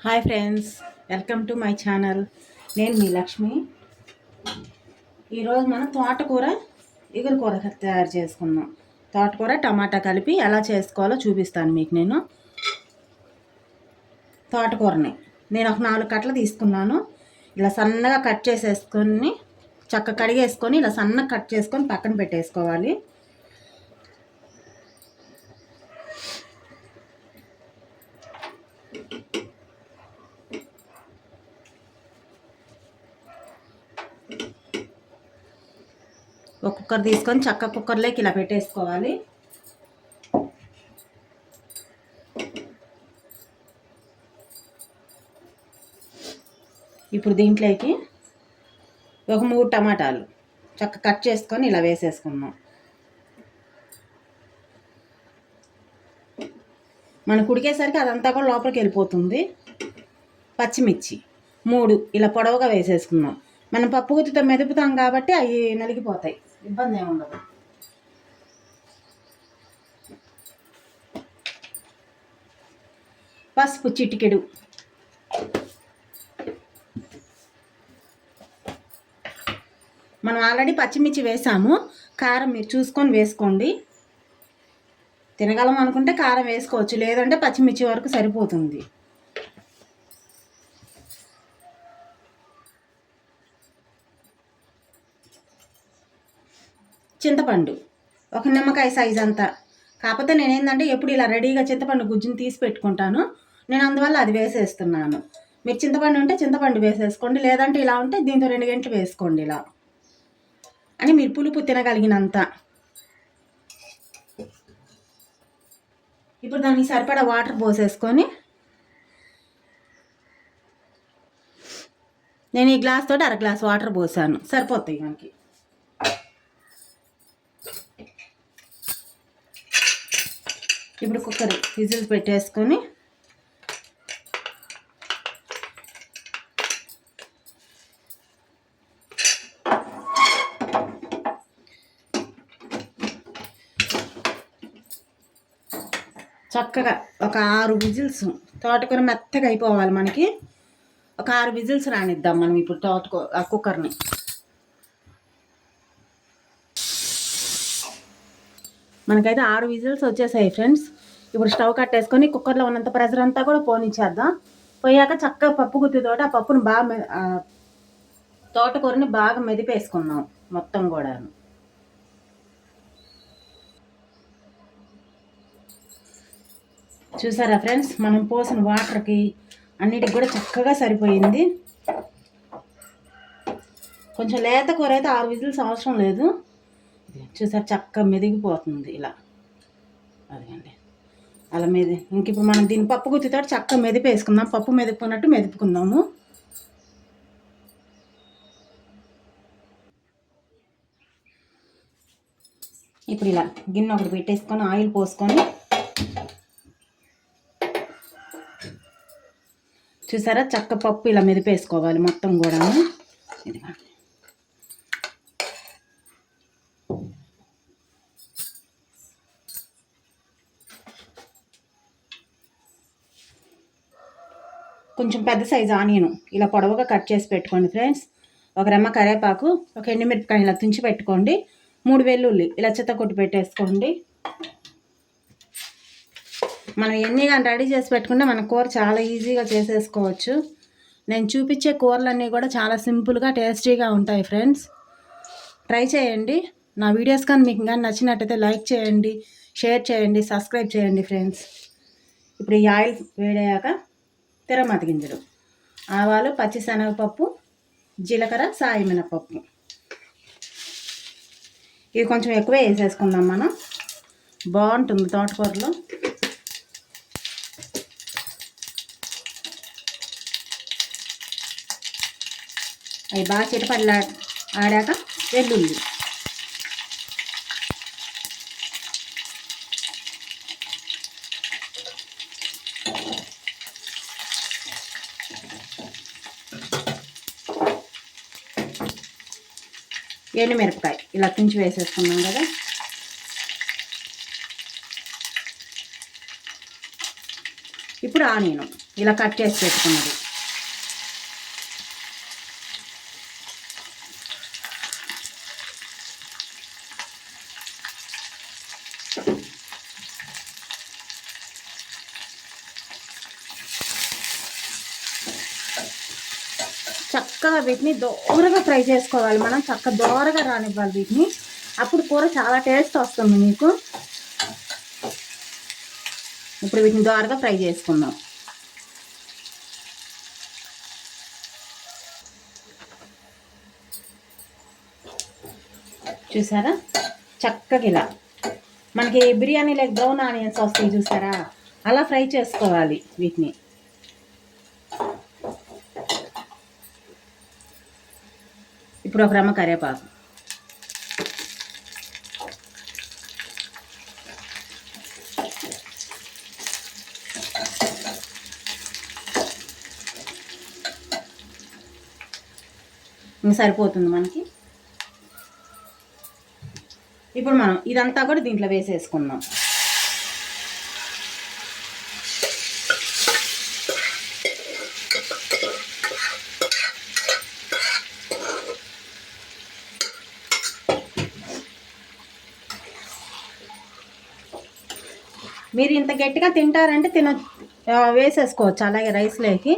Hi friends, welcome to my channel. నేను మీ లక్ష్మి. ఈరోజు మనం తోటకూర ఇగురు కూర తయారు చేసుకుందాం. తోటకూర టమాటా కలిపి ఎలా చేసుకోవాలో చూపిస్తాను మీకు. నేను తోటకూరని ఒక 4 కట్టలు తీసుకున్నాను. ఇలా సన్నగా కట్ చేసేసుకొని చక్క కడిగేసుకొని ఇలా సన్నగా కట్ చేసుకొని పక్కన పెట్టేసుకోవాలి. ఒక కుక్కర్ తీసుకొని చక్క కుక్కర్లోకి ఇలా పెట్టేసుకోవాలి. ఇప్పుడు దీంట్లోకి ఒక 3 టమాటాలు చక్క కట్ చేసుకొని ఇలా వేసేసుకుందాం. మనకు ఉడికేసరికి అదంతా కూడా లోపలికి వెళ్ళిపోతుంది. పచ్చిమిర్చి 3 ఇలా పొడవుగా వేసేసుకుందాం. మనం పప్పు గుత్తితో మెదుపుతాం కాబట్టి అవి నలిగిపోతాయి, ఇబ్బంది ఏమి ఉండదు. పసుపు చిటికెడు, మనం ఆల్రెడీ పచ్చిమిర్చి వేసాము. కారం మీరు చూసుకొని వేసుకోండి. తినగలం అనుకుంటే కారం వేసుకోవచ్చు, లేదంటే పచ్చిమిర్చి వరకు సరిపోతుంది. చింతపండు ఒక నిమ్మకాయ సైజ్ అంతా. కాకపోతే నేనేంటంటే ఎప్పుడు ఇలా రెడీగా చింతపండు గుజ్జుని తీసి పెట్టుకుంటాను, నేను అందువల్ల అది వేసేస్తున్నాను. మీరు చింతపండు ఉంటే చింతపండు వేసేసుకోండి, లేదంటే ఇలా ఉంటే దీంతో 2 గంటలు వేసుకోండి. ఇలా అని మీరు పులుపు తినగలిగినంత. ఇప్పుడు దానికి సరిపడా వాటర్ పోసేసుకొని నేను ఈ గ్లాస్ తోటి 1/2 గ్లాస్ వాటర్ పోసాను, సరిపోతాయి మనకి. ఇప్పుడు కుక్కర్ విజిల్స్ పెట్టేసుకొని చక్కగా ఒక 6 విజిల్స్, తోటకూర మెత్తగా అయిపోవాలి మనకి. ఒక 6 విజిల్స్ రానిద్దాం మనం ఇప్పుడు కుక్కర్ని. మనకైతే 6 విజిల్స్ వచ్చేసాయి ఫ్రెండ్స్. ఇప్పుడు స్టవ్ కట్టేసుకొని కుక్కర్లో ఉన్నంత ప్రెషర్ అంతా కూడా పోనిచ్చేద్దాం. పోయాక చక్కగా పప్పు గుత్తితోటి ఆ పప్పును బాగా తోటకూరని బాగా మెదిపేసుకున్నాం మొత్తం కూడా. చూసారా ఫ్రెండ్స్, మనం పోసిన వాటర్కి అన్నిటికి కూడా చక్కగా సరిపోయింది. కొంచెం లేత కూర అయితే 6 విజిల్స్ అవసరం లేదు. చూసారు చక్కగా మెదిగిపోతుంది ఇలా. అదిగండి అలా ఇంక ఇప్పుడు మనం దీన్ని పప్పు గుత్తితో చక్కగా మెదిపేసుకుందాం. పప్పు మెదుపుకున్నట్టు మెదుపుకుందాము. ఇప్పుడు ఇలా గిన్నె ఒకటి పెట్టేసుకొని ఆయిల్ పోసుకొని, చూసారా చక్క పప్పు ఇలా మెదిపేసుకోవాలి మొత్తం కూడా. ఇదిగా కొంచెం పెద్ద సైజు ఆనియన్ ఇలా పొడవుగా కట్ చేసి పెట్టుకోండి ఫ్రెండ్స్. ఒక రెమ్మ కరివేపాకు, ఒక ఎండుమిరపకాయ ఇలా తుంచి పెట్టుకోండి. 3 వెల్లుల్లి ఇలా కొట్టి పెట్టేసుకోండి. మనం ఎన్ని కానీ రెడీ చేసి పెట్టుకుంటే మన కూర చాలా ఈజీగా చేసేసుకోవచ్చు. నేను చూపించే కూరలన్నీ కూడా చాలా సింపుల్గా టేస్టీగా ఉంటాయి ఫ్రెండ్స్. ట్రై చేయండి. నా వీడియోస్ కానీ మీకు కానీ నచ్చినట్టయితే లైక్ చేయండి, షేర్ చేయండి, సబ్స్క్రైబ్ చేయండి ఫ్రెండ్స్. ఇప్పుడు ఈ ఆయిల్ వేడయ్యాక తిరగమాత గింజలు, ఆవాలు, పచ్చిశనగపప్పు, జీలకర్ర, సాయి మినపప్పు ఇవి కొంచెం ఎక్కువే వేసేసుకుందాం మనం. బాగుంటుంది తోటకూరలో. అవి బాగా చిటపడి ఆడాక వెల్లుల్లి, ఎండుమిరపకాయ ఇలా తుంచి వేసేసుకున్నాం కదా. ఇప్పుడు ఆనియన్ ఇలా కట్ చేసి పెట్టుకున్నది. చక్కగా వీటిని దోరగా ఫ్రై చేసుకోవాలి. మనం చక్కగా దోరగా రానివ్వాలి వీటిని. అప్పుడు కూర చాలా టేస్ట్ వస్తుంది మీకు. ఇప్పుడు వీటిని దోరగా ఫ్రై చేసుకుందాం. చూసారా చక్కగా ఇలా మనకి బిర్యానీలో బ్రౌన్ ఆనియన్స్ వస్తాయి చూసారా, అలా ఫ్రై చేసుకోవాలి వీటిని. ఇప్పుడు ఒక రమ్మ కరివేపాకు, ఇంకా సరిపోతుంది మనకి. ఇప్పుడు మనం ఇదంతా కూడా దీంట్లో వేసేసుకుందాం. మీరు ఇంత గట్టిగా తింటారంటే వేసేసుకోవచ్చు అలాగే రైస్లోకి.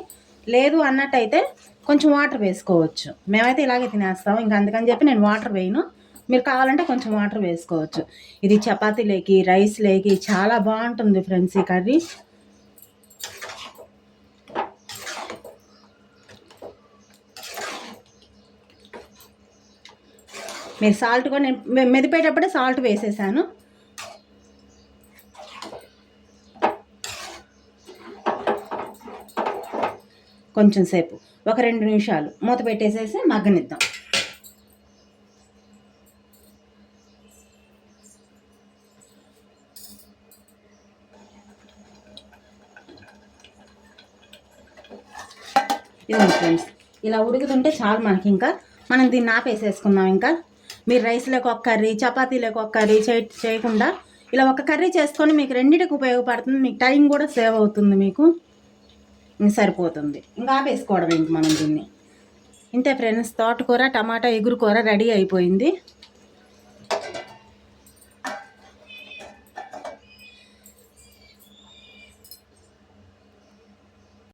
లేదు అన్నట్టయితే కొంచెం వాటర్ వేసుకోవచ్చు. మేమైతే ఇలాగే తినేస్తాం, ఇంకా అందుకని చెప్పి నేను వాటర్ వేయను. మీరు కావాలంటే కొంచెం వాటర్ వేసుకోవచ్చు. ఇది చపాతీలోకి రైస్లోకి చాలా బాగుంటుంది ఫ్రెండ్స్ ఈ కర్రీ. మీరు సాల్ట్ కూడా నేను మెదిపేటప్పుడే సాల్ట్ వేసేసాను. కొంచెం సేపు ఒక 2 నిమిషాలు మూత పెట్టేసేసి మగ్గనిద్దాం. ఇదిగోండి ఫ్రెండ్స్, ఇలా ఉడుకుతుంటే చాలు మనకి. ఇంకా మనం దీన్ని ఆపేసేసుకుందాం. ఇంకా మీరు రైస్లోకి ఒక కర్రీ, చపాతీలోకి ఒక కర్రీ చేయకుండా ఇలా ఒక కర్రీ చేసుకొని మీకు రెండింటికి ఉపయోగపడుతుంది. మీకు టైం కూడా సేవ్ అవుతుంది. మీకు ఇంక సరిపోతుంది. ఇంకా ఆపేసుకోవడం ఇంక మనం దీన్ని. ఇంతే ఫ్రెండ్స్, తోటకూర టమాటా ఎగురు కూర రెడీ అయిపోయింది.